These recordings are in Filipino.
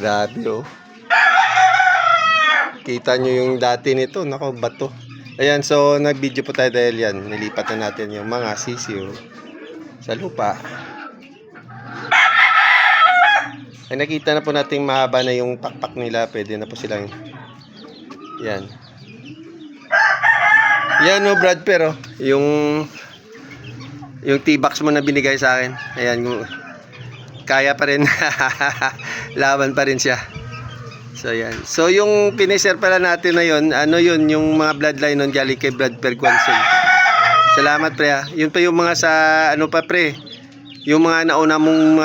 Grabe oh. Kita nyo yung dati nito. Nako, bato. Ayan, so nag-video po tayo dahil yan. Nilipat na natin yung mga sisiw sa lupa. Ay, nakita na po natin mahaba na yung pakpak nila. Pwede na po silang yan. Yan oh, Brad, pero yung T-box mo na binigay sa akin. Ayan, kaya pa rin. Laban pa rin siya. So yan. So yung pinishare pala natin na yun, ano yun, yung mga bloodline nun galing kay Brad Perquanson. Salamat pre ha. Yun pa yung mga sa ano pa pre, yung mga nauna mong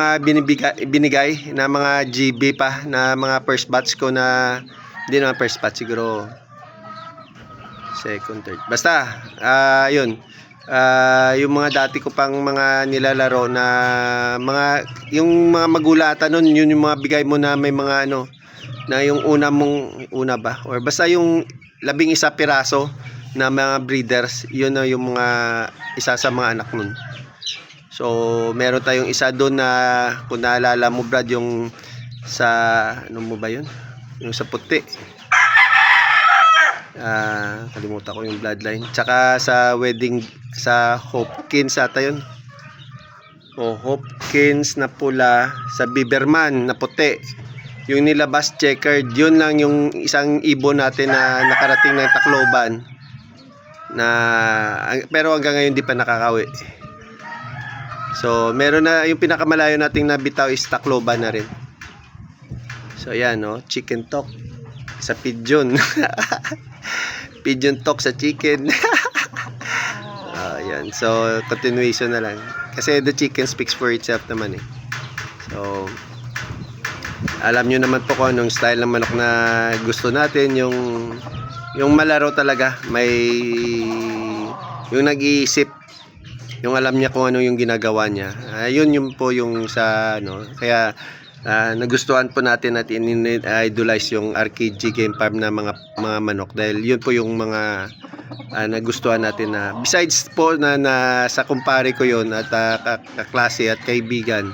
binigay na mga GB pa, na mga first batch ko na, hindi naman first batch, siguro second, third. Basta, yun. Yung mga dati ko pang mga nilalaro na mga, yung mga magulatan nun, yun yung mga bigay mo na may mga ano, na yung una ba? Or basta yung 11 piraso na mga breeders, yun na yung mga isa sa mga anak nun. So, meron tayong isa doon na, kung naalala mo Brad, yung sa, ano mo ba yun? Yung sa puti. Kalimutan ko yung bloodline. Tsaka sa wedding, sa Hopkins ata yun. O, Hopkins na pula, sa Biberman na puti. Yung nilabas checkered, yun lang yung isang ibon natin na nakarating ng Tacloban. Pero hanggang ngayon di pa nakakawi. So, meron na, yung pinakamalayo nating nabitaw is Tacloban na rin. So, yan, no? Chicken talk sa pigeon. Pigeon talk sa chicken. Yan. So, continuation na lang. Kasi the chicken speaks for itself naman eh. So, alam nyo naman po kung anong style ng manok na gusto natin. Yung malaro talaga. May, yung nag-iisip. Yung alam niya kung ano yung ginagawa niya. Yun yung po yung sa ano. Kaya nagustuhan po natin at in-idolize yung RKG Game Farm na mga manok. Dahil yun po yung mga nagustuhan natin na. Besides po na sa kumpare ko yun at kaklase at kaibigan.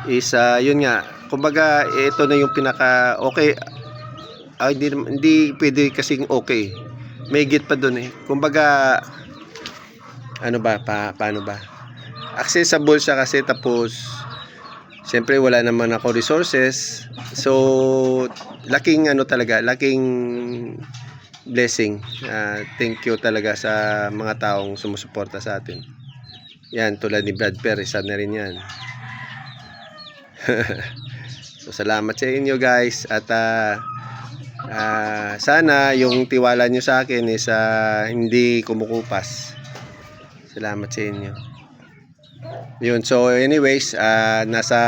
Is yun nga. Kumbaga ito na yung pinaka okay. Hindi pwede kasing okay. May higit pa dun eh. Kumbaga ano ba, paano ba? Accessible siya kasi, tapos siyempre wala naman ako resources. So laking ano talaga, laking blessing. Thank you talaga sa mga taong sumusuporta sa atin. Yan, tulad ni Brad Per, isa na rin yan. So salamat sa inyo guys. At sana yung tiwala nyo sa akin is hindi kumukupas. Salamat sa inyo. Yun, so anyways, nasa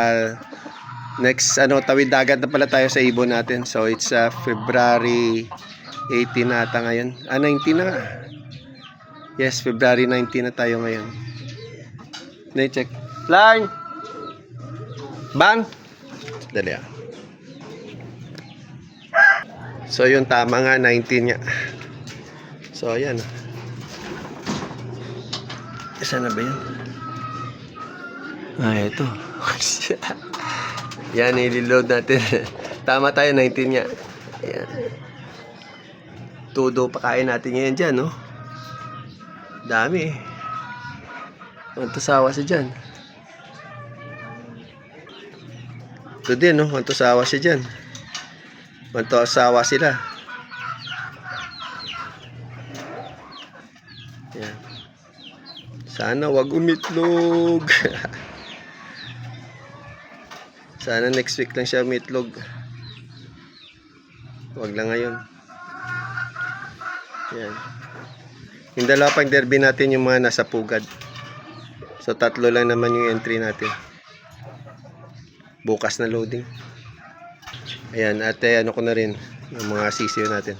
next tawid dagat na pala tayo sa ibon natin. So it's February 18 na ata ngayon. 19 na nga. Yes, February 19 na tayo ngayon. Na-check. Line! Bang! Dali So yun, tama nga, 19 nga. So ayan. Saan na ba yun? Ito. Yan, i-reload natin. Tama tayo, 19 nga. Ayan. Todo pakain natin ngayon dyan, no? Dami eh. Mantusawa siya dyan. Ito din, no? Mantusawa siya dyan. Mantusawa sila. Ayan. Sana wag umitlog. Sana next week lang siya umitlog. Wag lang ngayon. Yan. Yung dalawa pang derby natin yung mga nasa pugad. So 3 lang naman yung entry natin. Bukas na loading. Ayan, at ano ko na rin yung mga sisiyo natin.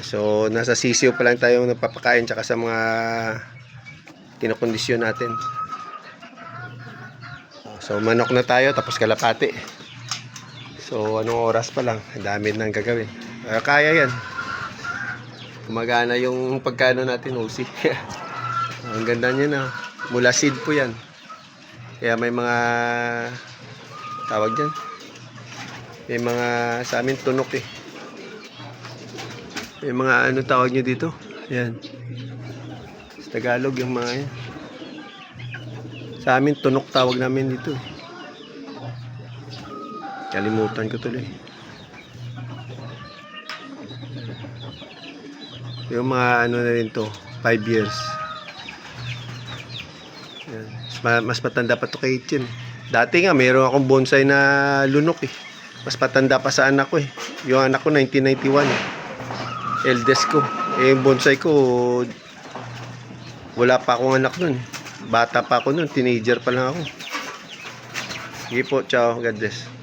So nasa sisiyo pa lang tayo nagpapakain tsaka sa mga kinokondisyon natin. So manok na tayo, tapos kalapati. So anong oras pa lang, ang dami nang gagawin. Kaya yan. Gumagana yung pagkano natin, usi. Ang ganda niya na. Mula seed po yan. Kaya may mga tawag dyan. May mga sa amin tunok eh. May mga ano tawag nyo dito. Yan. Sa Tagalog yung mga yan. Sa amin tunok tawag namin dito. Kalimutan ko tuloy. Yung mga ano na rin to, 5 years. Yan. Mas matanda pa to kay Etienne. Dati nga mayroon akong bonsai na lunok eh. Mas patanda pa sa anak ko eh. Yung anak ko 1991 eh. Eldest ko. Eh yung bonsai ko wala pa akong anak nun. Bata pa ako nun, teenager pa lang ako. Sige po, ciao, God bless.